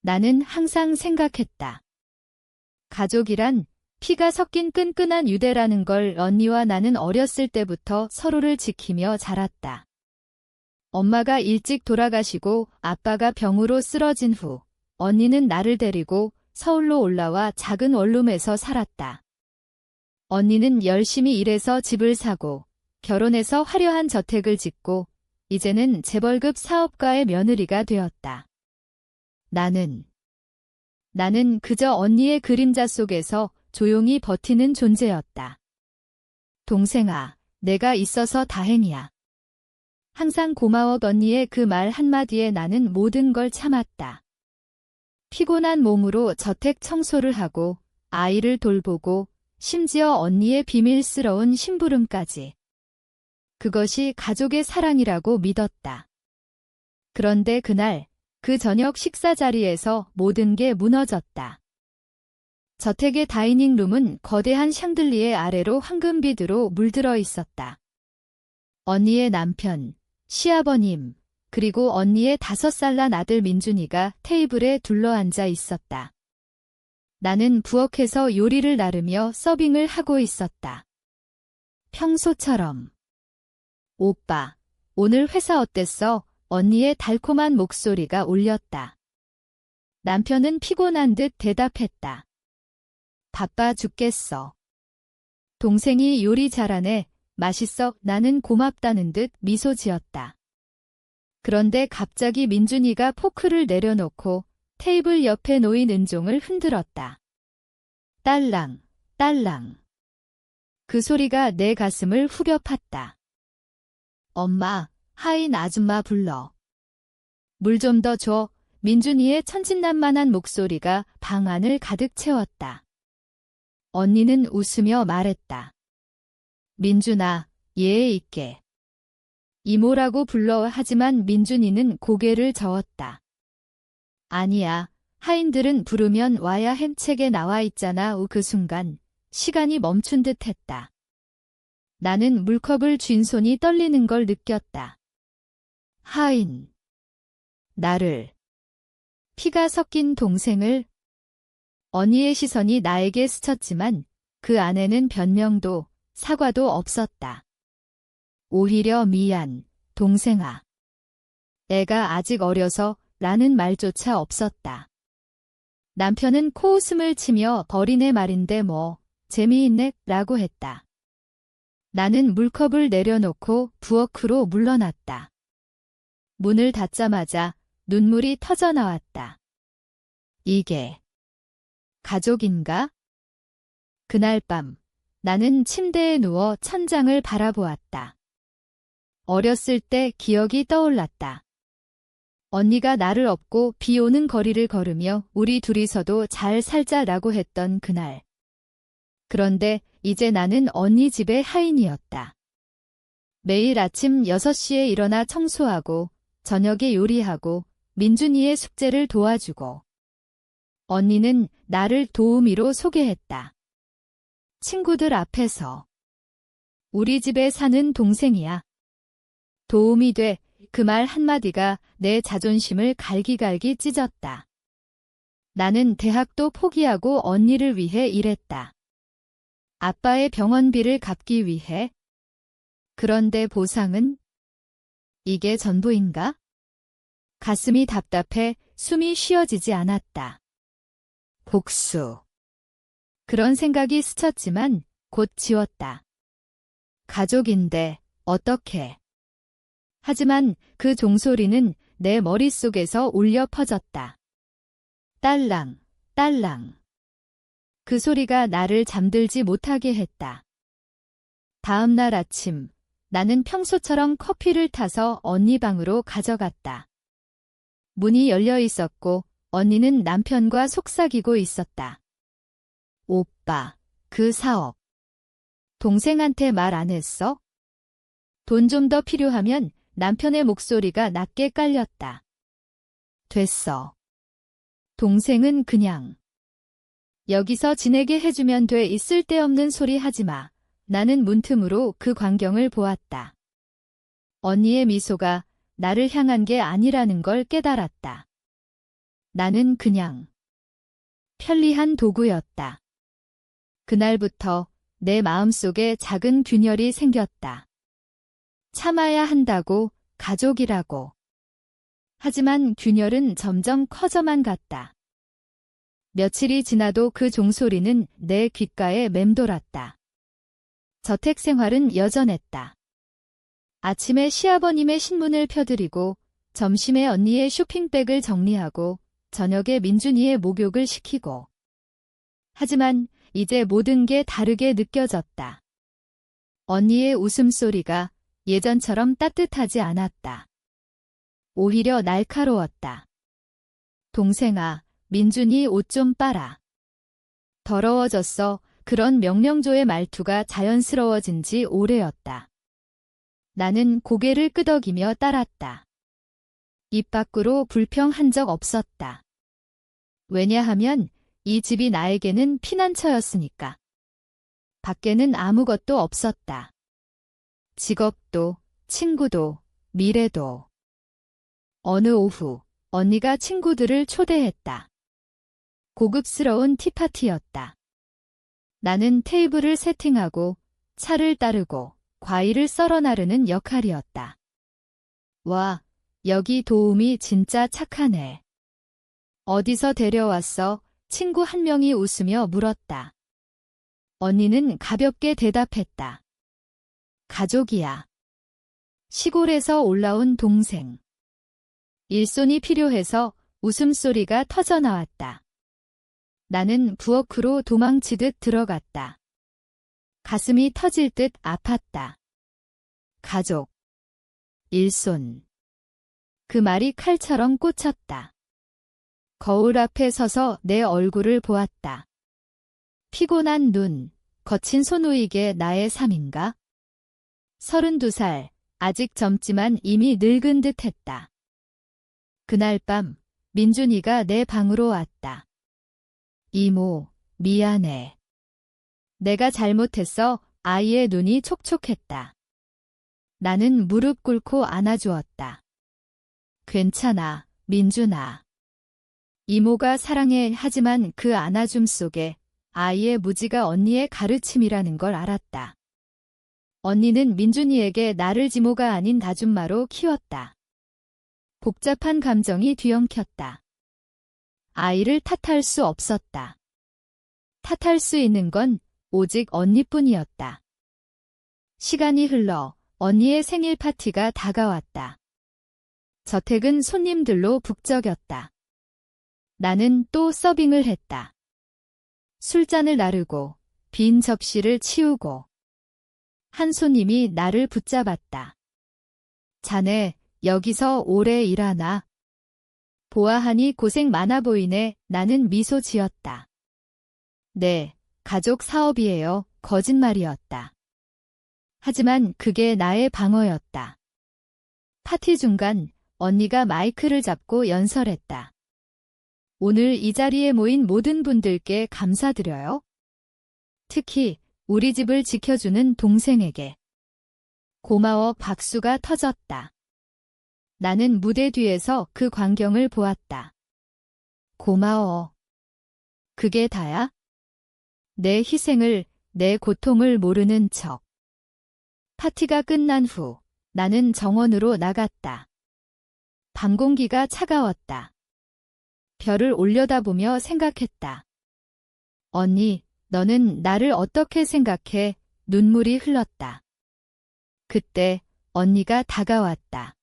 나는 항상 생각했다. 가족이란 피가 섞인 끈끈한 유대라는 걸 언니와 나는 어렸을 때부터 서로를 지키며 자랐다. 엄마가 일찍 돌아가시고 아빠가 병으로 쓰러진 후 언니는 나를 데리고 서울로 올라와 작은 원룸에서 살았다. 언니는 열심히 일해서 집을 사고 결혼해서 화려한 저택을 짓고 이제는 재벌급 사업가의 며느리가 되었다. 나는 그저 언니의 그림자 속에서 조용히 버티는 존재였다. 동생아, 내가 있어서 다행이야. 항상 고마워. 언니의 그 말 한마디에 나는 모든 걸 참았다. 피곤한 몸으로 저택 청소를 하고 아이를 돌보고 심지어 언니의 비밀스러운 심부름까지. 그것이 가족의 사랑이라고 믿었다. 그런데 그날 그 저녁 식사 자리에서 모든 게 무너졌다. 저택의 다이닝룸은 거대한 샹들리에 아래로 황금빛으로 물들어 있었다. 언니의 남편, 시아버님, 그리고 언니의 5살 난 아들 민준이가 테이블에 둘러앉아 있었다. 나는 부엌에서 요리를 나르며 서빙을 하고 있었다. 평소처럼. 오빠, 오늘 회사 어땠어? 언니의 달콤한 목소리가 울렸다. 남편은 피곤한 듯 대답했다. 바빠 죽겠어. 동생이 요리 잘하네. 맛있어. 나는 고맙다는 듯 미소 지었다. 그런데 갑자기 민준이가 포크를 내려놓고 테이블 옆에 놓인 은종을 흔들었다. 딸랑, 딸랑. 그 소리가 내 가슴을 후벼 팠다. 엄마, 하인 아줌마 불러. 물 좀 더 줘. 민준이의 천진난만한 목소리가 방 안을 가득 채웠다. 언니는 웃으며 말했다. 민준아, 예의 있게. 이모라고 불러. 하지만 민준이는 고개를 저었다. 아니야, 하인들은 부르면 와야 햄 책에 나와 있잖아. 그 순간 시간이 멈춘 듯 했다. 나는 물컵을 쥔 손이 떨리는 걸 느꼈다. 하인. 나를. 피가 섞인 동생을. 언니의 시선이 나에게 스쳤지만 그 안에는 변명도 사과도 없었다. 오히려 미안, 동생아. 애가 아직 어려서 라는 말조차 없었다. 남편은 코웃음을 치며 어린애 말인데 뭐 재미있네 라고 했다. 나는 물컵을 내려놓고 부엌으로 물러났다. 문을 닫자마자 눈물이 터져 나왔다. 이게 가족인가? 그날 밤 나는 침대에 누워 천장을 바라보았다. 어렸을 때 기억이 떠올랐다. 언니가 나를 업고 비 오는 거리를 걸으며 우리 둘이서도 잘 살자라고 했던 그날. 그런데 이제 나는 언니 집의 하인이었다. 매일 아침 6시에 일어나 청소하고 저녁에 요리하고 민준이의 숙제를 도와주고 언니는 나를 도우미로 소개했다. 친구들 앞에서 우리 집에 사는 동생이야. 도움이 돼. 그 말 한마디가 내 자존심을 갈기갈기 찢었다. 나는 대학도 포기하고 언니를 위해 일했다. 아빠의 병원비를 갚기 위해. 그런데 보상은? 이게 전부인가? 가슴이 답답해 숨이 쉬어지지 않았다. 복수. 그런 생각이 스쳤지만 곧 지웠다. 가족인데 어떻게. 하지만 그 종소리는 내 머릿속에서 울려 퍼졌다. 딸랑, 딸랑. 그 소리가 나를 잠들지 못하게 했다. 다음 날 아침, 나는 평소처럼 커피를 타서 언니 방으로 가져갔다. 문이 열려 있었고 언니는 남편과 속삭이고 있었다. 오빠, 그 사업. 동생한테 말 안 했어? 돈 좀 더 필요하면 남편의 목소리가 낮게 깔렸다. 됐어. 동생은 그냥. 여기서 지내게 해주면 돼. 이 쓸데없는 소리 하지 마. 나는 문틈으로 그 광경을 보았다. 언니의 미소가 나를 향한 게 아니라는 걸 깨달았다. 나는 그냥 편리한 도구였다. 그날부터 내 마음속에 작은 균열이 생겼다. 참아야 한다고, 가족이라고. 하지만 균열은 점점 커져만 갔다. 며칠이 지나도 그 종소리는 내 귓가에 맴돌았다. 저택 생활은 여전했다. 아침에 시아버님의 신문을 펴드리고, 점심에 언니의 쇼핑백을 정리하고, 저녁에 민준이의 목욕을 시키고. 하지만 이제 모든 게 다르게 느껴졌다. 언니의 웃음소리가 예전처럼 따뜻하지 않았다. 오히려 날카로웠다. 동생아, 민준이 옷 좀 빨아. 더러워졌어. 그런 명령조의 말투가 자연스러워진 지 오래였다. 나는 고개를 끄덕이며 따랐다. 입 밖으로 불평한 적 없었다. 왜냐하면 이 집이 나에게는 피난처였으니까. 밖에는 아무것도 없었다. 직업도, 친구도, 미래도. 어느 오후, 언니가 친구들을 초대했다. 고급스러운 티파티였다. 나는 테이블을 세팅하고, 차를 따르고, 과일을 썰어 나르는 역할이었다. 와, 여기 도우미 진짜 착하네. 어디서 데려왔어? 친구 한 명이 웃으며 물었다. 언니는 가볍게 대답했다. 가족이야. 시골에서 올라온 동생. 일손이 필요해서 웃음소리가 터져나왔다. 나는 부엌으로 도망치듯 들어갔다. 가슴이 터질 듯 아팠다. 가족. 일손. 그 말이 칼처럼 꽂혔다. 거울 앞에 서서 내 얼굴을 보았다. 피곤한 눈, 거친 손우이게 나의 삶인가? 32살, 아직 젊지만 이미 늙은 듯 했다. 그날 밤, 민준이가 내 방으로 왔다. 이모, 미안해. 내가 잘못했어. 아이의 눈이 촉촉했다. 나는 무릎 꿇고 안아주었다. 괜찮아, 민준아. 이모가 사랑해. 하지만 그 안아줌 속에 아이의 무지가 언니의 가르침이라는 걸 알았다. 언니는 민준이에게 나를 지모가 아닌 다줌마로 키웠다. 복잡한 감정이 뒤엉켰다. 아이를 탓할 수 없었다. 탓할 수 있는 건 오직 언니뿐이었다. 시간이 흘러 언니의 생일 파티가 다가왔다. 저택은 손님들로 북적였다. 나는 또 서빙을 했다. 술잔을 나르고 빈 접시를 치우고. 한 손님이 나를 붙잡았다. 자네, 여기서 오래 일하나? 보아하니 고생 많아 보이네. 나는 미소 지었다. 네, 가족 사업이에요. 거짓말이었다. 하지만 그게 나의 방어였다. 파티 중간 언니가 마이크를 잡고 연설했다. 오늘 이 자리에 모인 모든 분들께 감사드려요. 특히 우리 집을 지켜주는 동생에게. 고마워. 박수가 터졌다. 나는 무대 뒤에서 그 광경을 보았다. 고마워. 그게 다야? 내 희생을, 내 고통을 모르는 척. 파티가 끝난 후 나는 정원으로 나갔다. 밤 공기가 차가웠다. 별을 올려다보며 생각했다. 언니, 너는 나를 어떻게 생각해? 눈물이 흘렀다. 그때 언니가 다가왔다.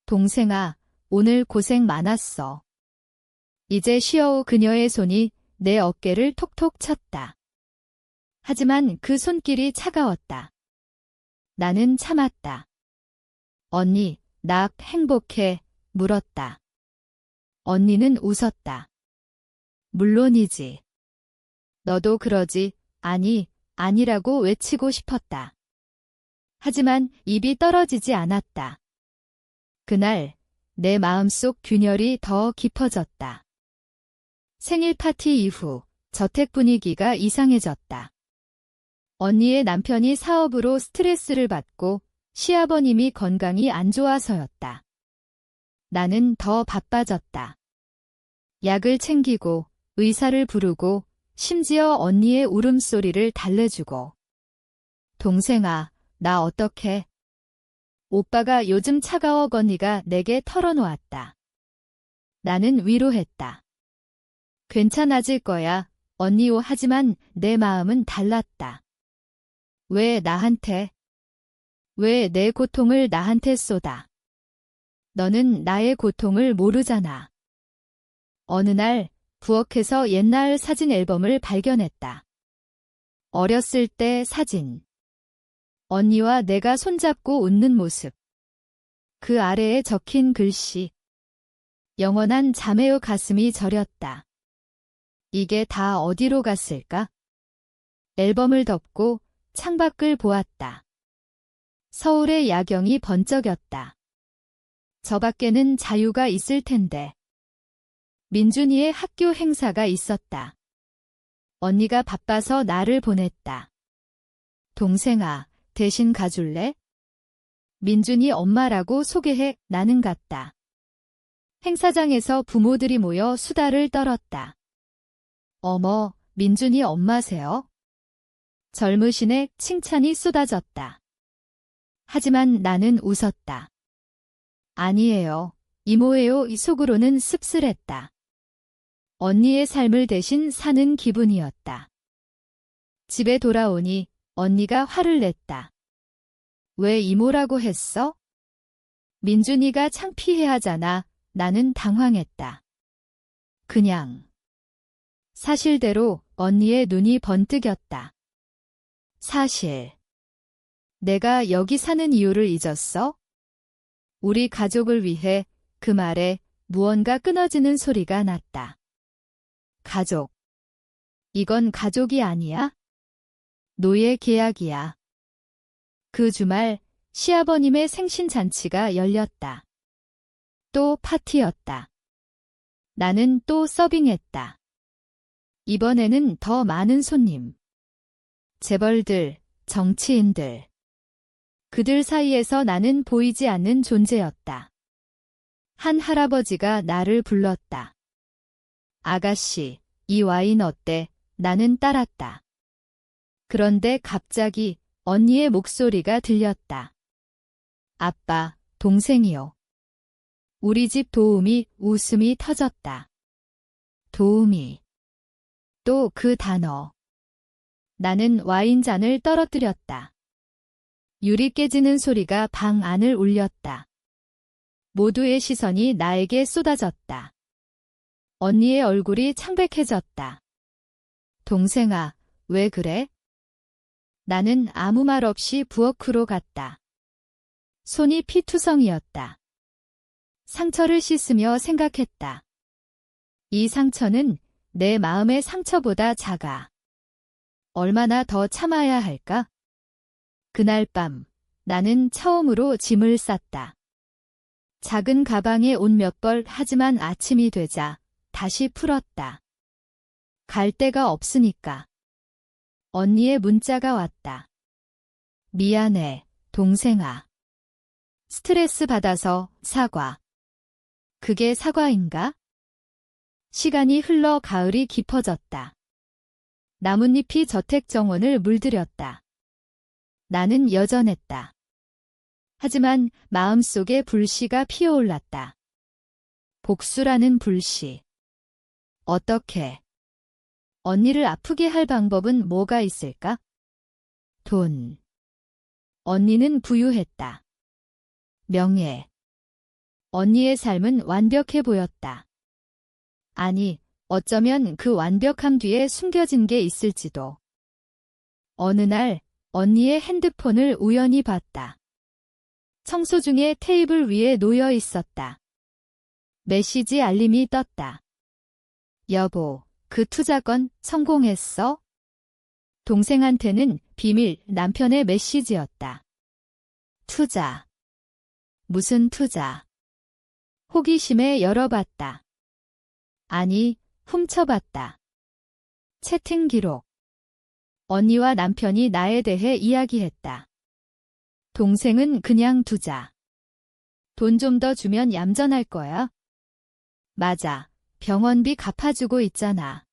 동생아, 오늘 고생 많았어. 이제 쉬어. 그녀의 손이 내 어깨를 톡톡 쳤다. 하지만 그 손길이 차가웠다. 나는 참았다. 언니, 나 행복해. 물었다. 언니는 웃었다. 물론이지. 너도 그러지. 아니, 아니라고 외치고 싶었다. 하지만 입이 떨어지지 않았다. 그날 내 마음속 균열이 더 깊어졌다. 생일 파티 이후 저택 분위기가 이상해졌다. 언니의 남편이 사업으로 스트레스를 받고 시아버님이 건강이 안 좋아서였다. 나는 더 바빠졌다. 약을 챙기고 의사를 부르고 심지어 언니의 울음소리를 달래주고. 동생아, 나 어떡해? 오빠가 요즘 차가워거니가 내게 털어놓았다. 나는 위로했다. 괜찮아질 거야, 언니요. 하지만 내 마음은 달랐다. 왜 나한테? 왜 내 고통을 나한테 쏟아? 너는 나의 고통을 모르잖아. 어느 날 부엌에서 옛날 사진 앨범을 발견했다. 어렸을 때 사진. 언니와 내가 손잡고 웃는 모습. 그 아래에 적힌 글씨. 영원한 자매요. 가슴이 저렸다. 이게 다 어디로 갔을까? 앨범을 덮고 창밖을 보았다. 서울의 야경이 번쩍였다. 저 밖에는 자유가 있을 텐데. 민준이의 학교 행사가 있었다. 언니가 바빠서 나를 보냈다. 동생아, 대신 가줄래? 민준이 엄마라고 소개해. 나는 갔다. 행사장에서 부모들이 모여 수다를 떨었다. 어머, 민준이 엄마세요? 젊으신의 칭찬이 쏟아졌다. 하지만 나는 웃었다. 아니에요. 이모예요. 이 속으로는 씁쓸했다. 언니의 삶을 대신 사는 기분이었다. 집에 돌아오니 언니가 화를 냈다. 왜 이모라고 했어? 민준이가 창피해하잖아. 나는 당황했다. 그냥. 사실대로 언니의 눈이 번뜩였다. 사실. 내가 여기 사는 이유를 잊었어? 우리 가족을 위해. 그 말에 무언가 끊어지는 소리가 났다. 가족. 이건 가족이 아니야? 노예 계약이야. 그 주말 시아버님의 생신잔치가 열렸다. 또 파티였다. 나는 또 서빙했다. 이번에는 더 많은 손님. 재벌들, 정치인들. 그들 사이에서 나는 보이지 않는 존재였다. 한 할아버지가 나를 불렀다. 아가씨, 이 와인 어때? 나는 따랐다. 그런데 갑자기 언니의 목소리가 들렸다. 아빠, 동생이요. 우리 집 도우미 웃음이 터졌다. 도우미. 또 그 단어. 나는 와인잔을 떨어뜨렸다. 유리 깨지는 소리가 방 안을 울렸다. 모두의 시선이 나에게 쏟아졌다. 언니의 얼굴이 창백해졌다. 동생아, 왜 그래? 나는 아무 말 없이 부엌으로 갔다. 손이 피투성이었다. 상처를 씻으며 생각했다. 이 상처는 내 마음의 상처보다 작아. 얼마나 더 참아야 할까? 그날 밤, 나는 처음으로 짐을 쌌다. 작은 가방에 옷 몇 벌. 하지만 아침이 되자 다시 풀었다. 갈 데가 없으니까. 언니의 문자가 왔다. 미안해, 동생아. 스트레스 받아서 사과. 그게 사과인가? 시간이 흘러 가을이 깊어졌다. 나뭇잎이 저택 정원을 물들였다. 나는 여전했다. 하지만 마음속에 불씨가 피어올랐다. 복수라는 불씨. 어떻게? 언니를 아프게 할 방법은 뭐가 있을까? 돈. 언니는 부유했다. 명예. 언니의 삶은 완벽해 보였다. 아니, 어쩌면 그 완벽함 뒤에 숨겨진 게 있을지도. 어느 날 언니의 핸드폰을 우연히 봤다. 청소 중에 테이블 위에 놓여 있었다. 메시지 알림이 떴다. 여보, 그 투자건 성공했어? 동생한테는 비밀 남편의 메시지였다. 투자. 무슨 투자? 호기심에 열어봤다. 아니, 훔쳐봤다. 채팅 기록. 언니와 남편이 나에 대해 이야기했다. 동생은 그냥 두자. 돈 좀 더 주면 얌전할 거야. 맞아. 병원비 갚아주고 있잖아.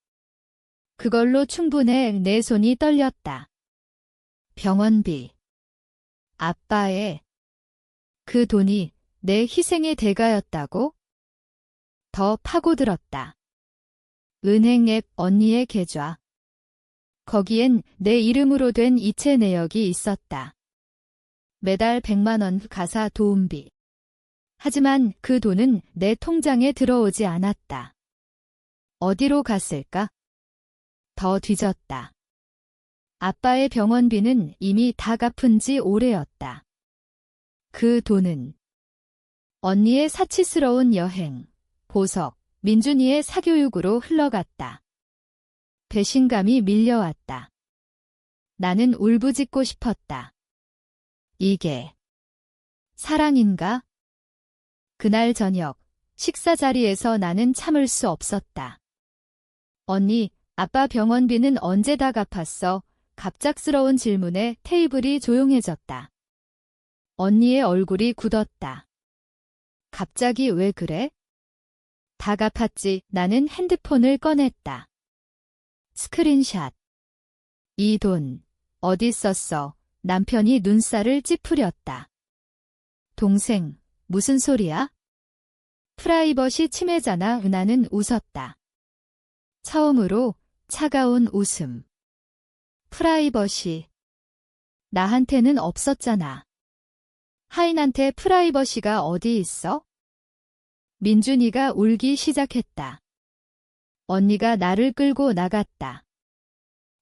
그걸로 충분해. 내 손이 떨렸다. 병원비. 아빠의 그 돈이 내 희생의 대가였다고? 더 파고들었다. 은행 앱 언니의 계좌. 거기엔 내 이름으로 된 이체 내역이 있었다. 매달 100만 원 가사 도움비. 하지만 그 돈은 내 통장에 들어오지 않았다. 어디로 갔을까? 더 뒤졌다. 아빠의 병원비는 이미 다 갚은 지 오래였다. 그 돈은 언니의 사치스러운 여행, 보석, 민준이의 사교육으로 흘러갔다. 배신감이 밀려왔다. 나는 울부짖고 싶었다. 이게 사랑인가? 그날 저녁 식사 자리에서 나는 참을 수 없었다. 언니, 아빠 병원비는 언제 다 갚았어? 갑작스러운 질문에 테이블이 조용해졌다. 언니의 얼굴이 굳었다. 갑자기 왜 그래? 다 갚았지. 나는 핸드폰을 꺼냈다. 스크린샷. 이 돈 어디 썼어? 남편이 눈살을 찌푸렸다. 동생, 무슨 소리야? 프라이버시 침해잖아. 나는 웃었다. 처음으로 차가운 웃음. 프라이버시. 나한테는 없었잖아. 하인한테 프라이버시가 어디 있어? 민준이가 울기 시작했다. 언니가 나를 끌고 나갔다.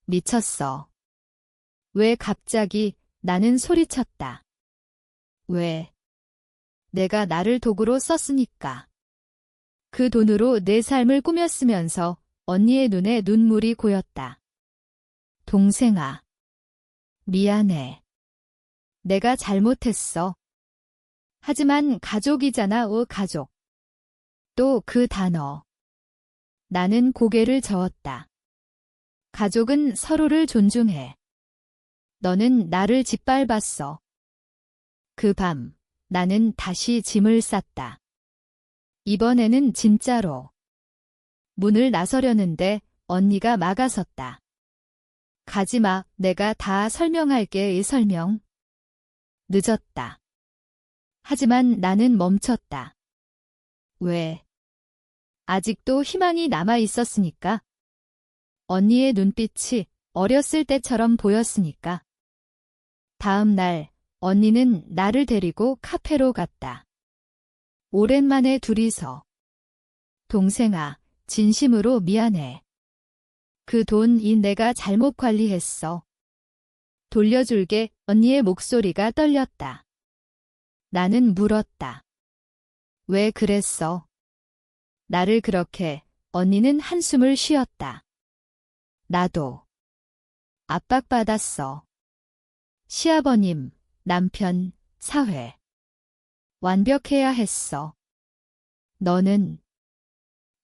미쳤어. 왜 갑자기? 나는 소리쳤다. 왜? 내가 나를 도구로 썼으니까. 그 돈으로 내 삶을 꾸몄으면서 언니의 눈에 눈물이 고였다. 동생아. 미안해. 내가 잘못했어. 하지만 가족이잖아. 가족. 또 그 단어. 나는 고개를 저었다. 가족은 서로를 존중해. 너는 나를 짓밟았어. 그 밤, 나는 다시 짐을 쌌다. 이번에는 진짜로. 문을 나서려는데 언니가 막아섰다. 가지마. 내가 다 설명할게. 설명. 늦었다. 하지만 나는 멈췄다. 왜? 아직도 희망이 남아 있었으니까. 언니의 눈빛이 어렸을 때처럼 보였으니까. 다음 날 언니는 나를 데리고 카페로 갔다. 오랜만에 둘이서. 동생아, 진심으로 미안해. 그 돈이 내가 잘못 관리했어. 돌려줄게. 언니의 목소리가 떨렸다. 나는 물었다. 왜 그랬어? 나를 그렇게. 언니는 한숨을 쉬었다. 나도. 압박받았어. 시아버님, 남편, 사회. 완벽해야 했어. 너는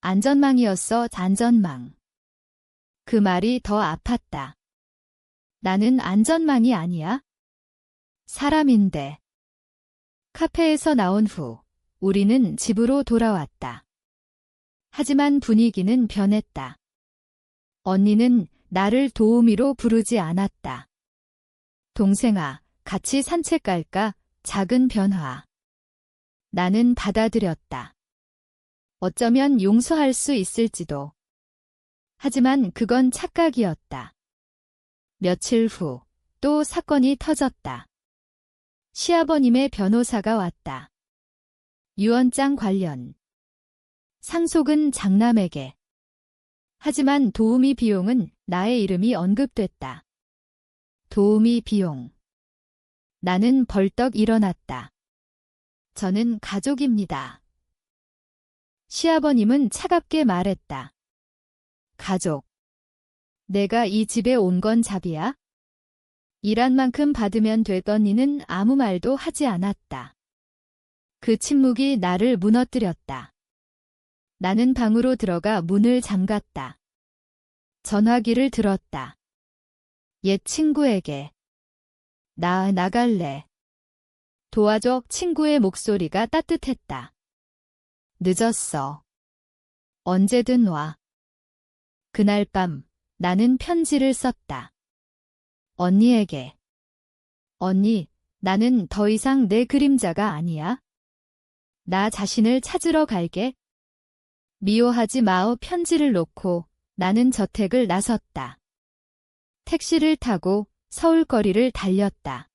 안전망이었어. 안전망. 그 말이 더 아팠다. 나는 안전망이 아니야. 사람인데. 카페에서 나온 후 우리는 집으로 돌아왔다. 하지만 분위기는 변했다. 언니는 나를 도우미로 부르지 않았다. 동생아, 같이 산책 갈까? 작은 변화. 나는 받아들였다. 어쩌면 용서할 수 있을지도. 하지만 그건 착각이었다. 며칠 후 또 사건이 터졌다. 시아버님의 변호사가 왔다. 유언장 관련. 상속은 장남에게. 하지만 도우미 비용은 나의 이름이 언급됐다. 도우미 비용. 나는 벌떡 일어났다. 저는 가족입니다. 시아버님은 차갑게 말했다. 가족. 내가 이 집에 온 건 잡이야? 일한 만큼 받으면 되던 이는 아무 말도 하지 않았다. 그 침묵이 나를 무너뜨렸다. 나는 방으로 들어가 문을 잠갔다. 전화기를 들었다. 옛 친구에게. 나 나갈래. 도와줘. 친구의 목소리가 따뜻했다. 늦었어. 언제든 와. 그날 밤 나는 편지를 썼다. 언니에게. 언니, 나는 더 이상 내 그림자가 아니야. 나 자신을 찾으러 갈게. 미워하지 마오. 편지를 놓고 나는 저택을 나섰다. 택시를 타고 서울거리를 달렸다.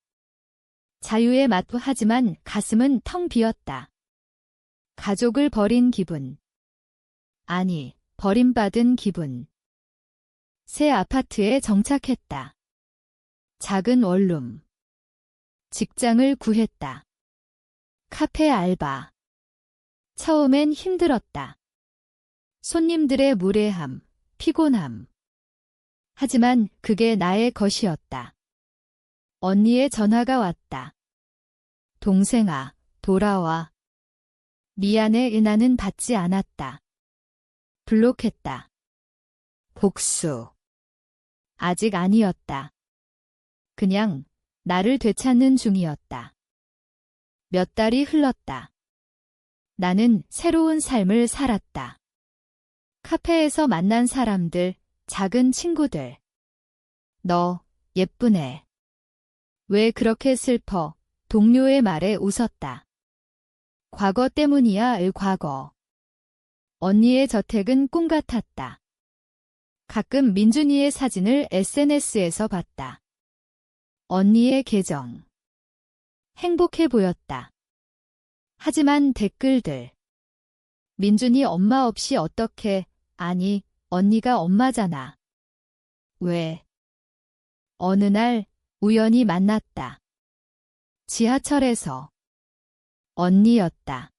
자유에 맛하지만 가슴은 텅 비었다. 가족을 버린 기분. 아니, 버림받은 기분. 새 아파트에 정착했다. 작은 원룸. 직장을 구했다. 카페 알바. 처음엔 힘들었다. 손님들의 무례함, 피곤함. 하지만 그게 나의 것이었다. 언니의 전화가 왔다. 동생아, 돌아와. 미안해. 나는 받지 않았다. 블록했다. 복수. 아직 아니었다. 그냥 나를 되찾는 중이었다. 몇 달이 흘렀다. 나는 새로운 삶을 살았다. 카페에서 만난 사람들, 작은 친구들. 너, 예쁘네. 왜 그렇게 슬퍼? 동료의 말에 웃었다. 과거 때문이야. 과거. 언니의 저택은 꿈 같았다. 가끔 민준이의 사진을 SNS에서 봤다. 언니의 계정. 행복해 보였다. 하지만 댓글들. 민준이 엄마 없이 어떻게, 아니, 언니가 엄마잖아. 왜? 어느 날 우연히 만났다. 지하철에서. 언니였다.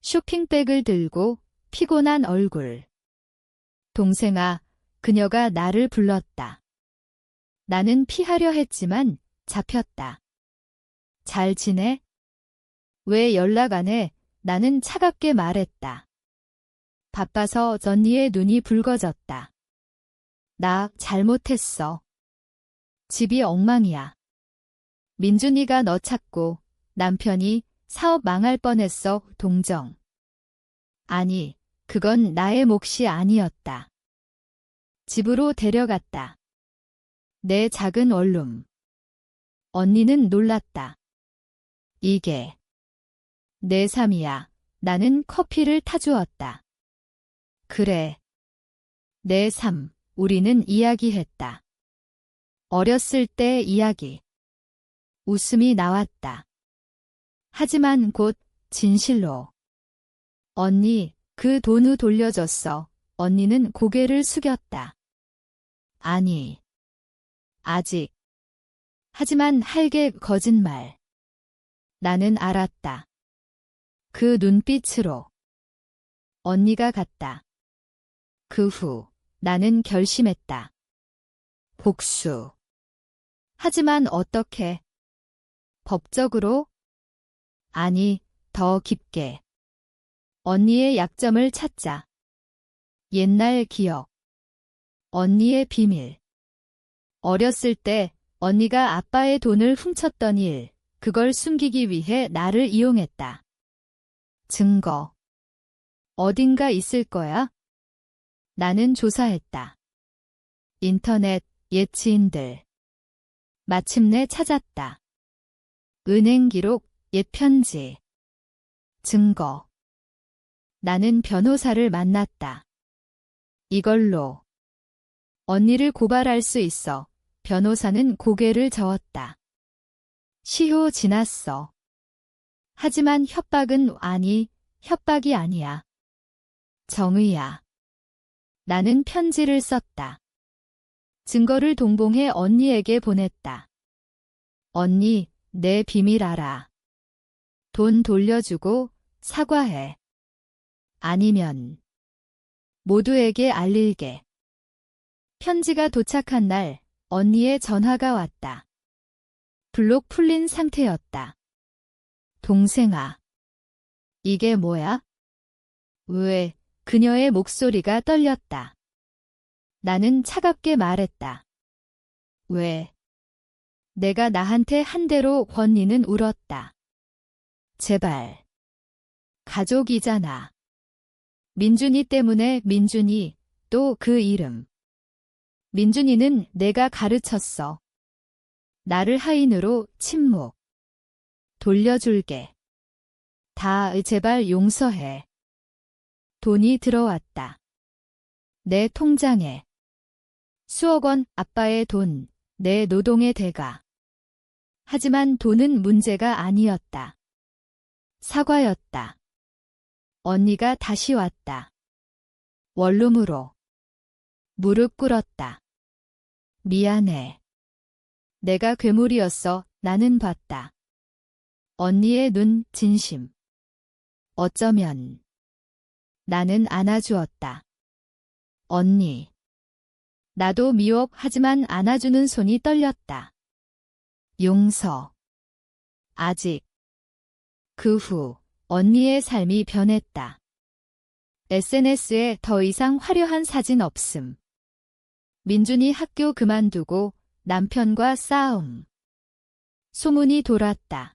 쇼핑백을 들고 피곤한 얼굴. 동생아, 그녀가 나를 불렀다. 나는 피하려 했지만 잡혔다. 잘 지내? 왜 연락 안 해? 나는 차갑게 말했다. 바빠서. 언니의 눈이 붉어졌다. 나 잘못했어. 집이 엉망이야. 민준이가 너 찾고 남편이 사업 망할 뻔했어. 동정. 아니, 그건 나의 몫이 아니었다. 집으로 데려갔다. 내 작은 원룸. 언니는 놀랐다. 이게 내 삶이야. 나는 커피를 타주었다. 그래. 내 삶. 우리는 이야기했다. 어렸을 때 이야기. 웃음이 나왔다. 하지만 곧 진실로. 언니, 그 돈을 돌려줬어. 언니는 고개를 숙였다. 아니. 아직. 하지만 할게. 거짓말. 나는 알았다. 그 눈빛으로. 언니가 갔다. 그 후 나는 결심했다. 복수. 하지만 어떻게? 법적으로? 아니, 더 깊게. 언니의 약점을 찾자. 옛날 기억. 언니의 비밀. 어렸을 때 언니가 아빠의 돈을 훔쳤던 일, 그걸 숨기기 위해 나를 이용했다. 증거. 어딘가 있을 거야? 나는 조사했다. 인터넷, 옛 지인들. 마침내 찾았다. 은행 기록, 옛 편지. 증거. 나는 변호사를 만났다. 이걸로 언니를 고발할 수 있어. 변호사는 고개를 저었다. 시효 지났어. 하지만 협박은 아니, 협박이 아니야. 정의야. 나는 편지를 썼다. 증거를 동봉해 언니에게 보냈다. 언니, 내 비밀 알아. 돈 돌려주고 사과해. 아니면 모두에게 알릴게. 편지가 도착한 날 언니의 전화가 왔다. 블록 풀린 상태였다. 동생아. 이게 뭐야? 왜? 그녀의 목소리가 떨렸다. 나는 차갑게 말했다. 왜? 내가 나한테 한 대로. 권니는 울었다. 제발. 가족이잖아. 민준이 때문에 민준이, 또 그 이름. 민준이는 내가 가르쳤어. 나를 하인으로 침묵. 돌려줄게. 다 제발 용서해. 돈이 들어왔다. 내 통장에. 수억 원, 아빠의 돈, 내 노동의 대가. 하지만 돈은 문제가 아니었다. 사과였다. 언니가 다시 왔다. 원룸으로. 무릎 꿇었다. 미안해. 내가 괴물이었어. 나는 봤다. 언니의 눈, 진심. 어쩌면. 나는 안아주었다. 언니. 나도 미워하지만 안아주는 손이 떨렸다. 용서. 아직. 그 후 언니의 삶이 변했다. SNS에 더 이상 화려한 사진 없음. 민준이 학교 그만두고 남편과 싸움. 소문이 돌았다.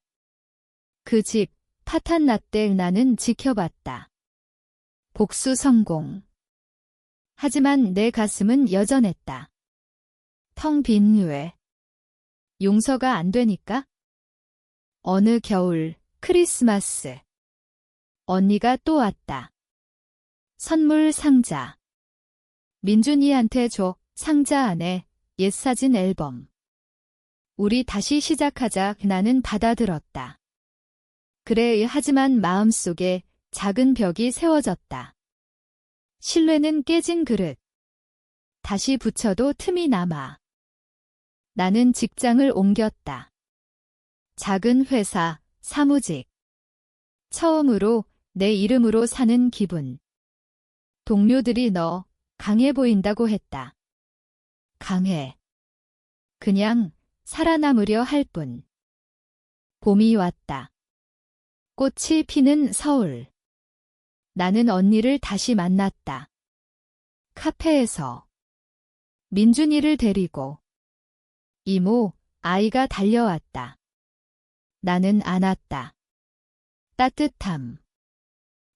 그 집, 파탄 났대. 나는 지켜봤다. 복수 성공. 하지만 내 가슴은 여전했다. 텅 빈 왜? 용서가 안 되니까? 어느 겨울, 크리스마스. 언니가 또 왔다. 선물 상자. 민준이한테 줘. 상자 안에 옛 사진 앨범. 우리 다시 시작하자. 나는 받아들었다. 그래, 하지만 마음속에 작은 벽이 세워졌다. 신뢰는 깨진 그릇. 다시 붙여도 틈이 남아. 나는 직장을 옮겼다. 작은 회사, 사무직. 처음으로 내 이름으로 사는 기분. 동료들이 너 강해 보인다고 했다. 강해. 그냥 살아남으려 할 뿐. 봄이 왔다. 꽃이 피는 서울. 나는 언니를 다시 만났다. 카페에서. 민준이를 데리고. 이모, 아이가 달려왔다. 나는 안았다. 따뜻함.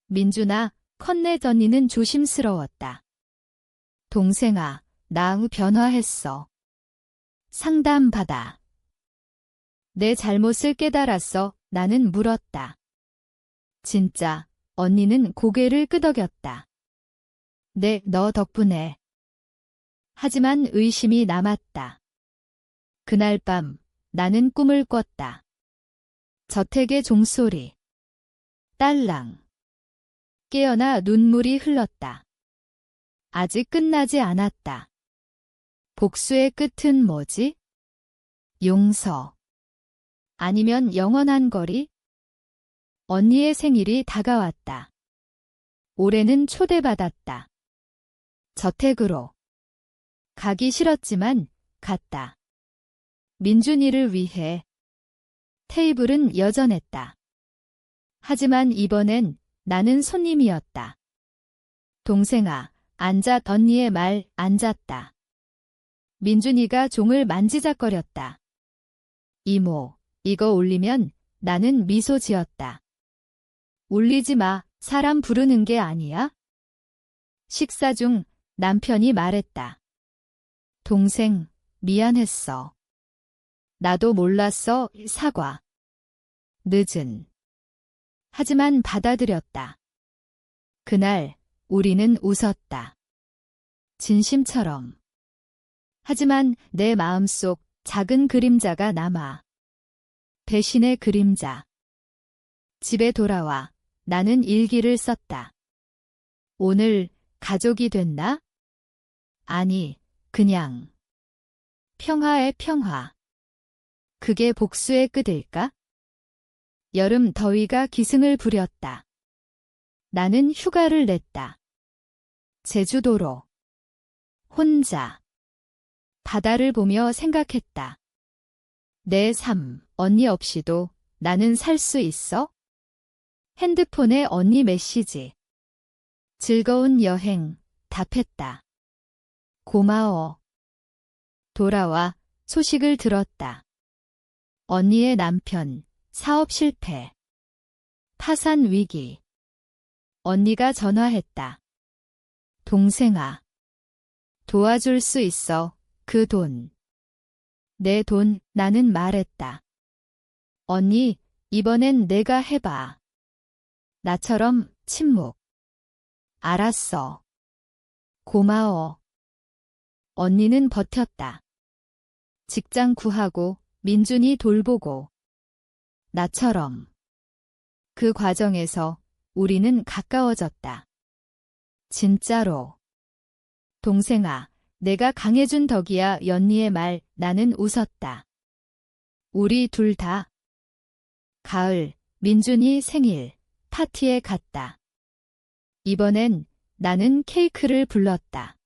민준아, 컸네. 언니는 조심스러웠다. 동생아, 나 변화했어. 상담받아. 내 잘못을 깨달았어. 나는 물었다. 진짜, 언니는 고개를 끄덕였다. 네, 너 덕분에. 하지만 의심이 남았다. 그날 밤, 나는 꿈을 꿨다. 저택의 종소리. 딸랑. 깨어나 눈물이 흘렀다. 아직 끝나지 않았다. 복수의 끝은 뭐지? 용서. 아니면 영원한 거리? 언니의 생일이 다가왔다. 올해는 초대받았다. 저택으로. 가기 싫었지만 갔다. 민준이를 위해. 테이블은 여전했다. 하지만 이번엔 나는 손님이었다. 동생아, 앉아. 언니의 말 앉았다. 민준이가 종을 만지작거렸다. 이모, 이거 올리면. 나는 미소 지었다. 울리지 마. 사람 부르는 게 아니야? 식사 중 남편이 말했다. 동생, 미안했어. 나도 몰랐어. 사과. 늦은. 하지만 받아들였다. 그날 우리는 웃었다. 진심처럼. 하지만 내 마음속 작은 그림자가 남아. 배신의 그림자. 집에 돌아와 나는 일기를 썼다. 오늘 가족이 됐나? 아니, 그냥. 평화의 평화. 그게 복수의 끝일까? 여름 더위가 기승을 부렸다. 나는 휴가를 냈다. 제주도로. 혼자. 바다를 보며 생각했다. 내 삶, 언니 없이도 나는 살 수 있어? 핸드폰에 언니 메시지. 즐거운 여행, 답했다. 고마워. 돌아와 소식을 들었다. 언니의 남편, 사업 실패. 파산 위기. 언니가 전화했다. 동생아. 도와줄 수 있어. 그 돈. 내 돈, 나는 말했다. 언니, 이번엔 내가 해봐. 나처럼 침묵. 알았어. 고마워. 언니는 버텼다. 직장 구하고, 민준이 돌보고. 나처럼. 그 과정에서 우리는 가까워졌다. 진짜로. 동생아, 내가 강해준 덕이야. 연니의 말. 나는 웃었다. 우리 둘 다. 가을, 민준이 생일, 파티에 갔다. 이번엔 나는 케이크를 불렀다.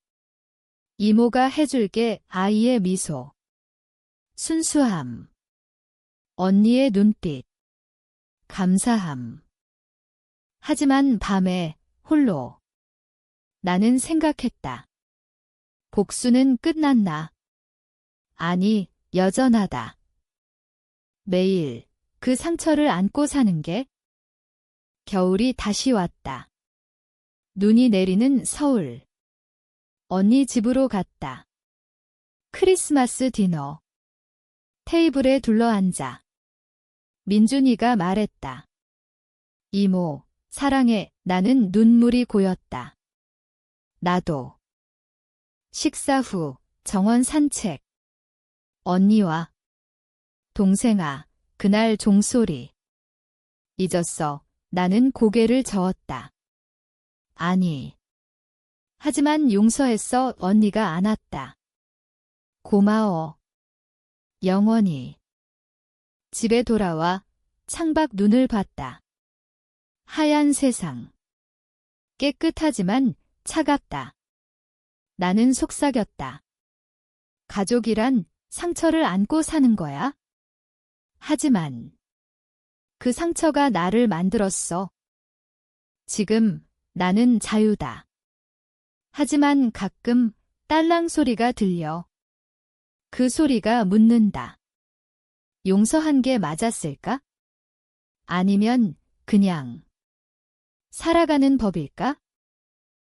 이모가 해줄게. 아이의 미소. 순수함. 언니의 눈빛. 감사함. 하지만 밤에 홀로 나는 생각했다. 복수는 끝났나? 아니, 여전하다. 매일 그 상처를 안고 사는 게. 겨울이 다시 왔다. 눈이 내리는 서울. 언니 집으로 갔다. 크리스마스 디너. 테이블에 둘러앉아. 민준이가 말했다. 이모, 사랑해. 나는 눈물이 고였다. 나도. 식사 후 정원 산책. 언니와 동생아, 그날 종소리. 잊었어. 나는 고개를 저었다. 아니. 하지만 용서했어. 언니가 안았다. 고마워. 영원히. 집에 돌아와 창밖 눈을 봤다. 하얀 세상. 깨끗하지만 차갑다. 나는 속삭였다. 가족이란 상처를 안고 사는 거야? 하지만 그 상처가 나를 만들었어. 지금 나는 자유다. 하지만 가끔 딸랑 소리가 들려. 그 소리가 묻는다. 용서한 게 맞았을까? 아니면 그냥 살아가는 법일까?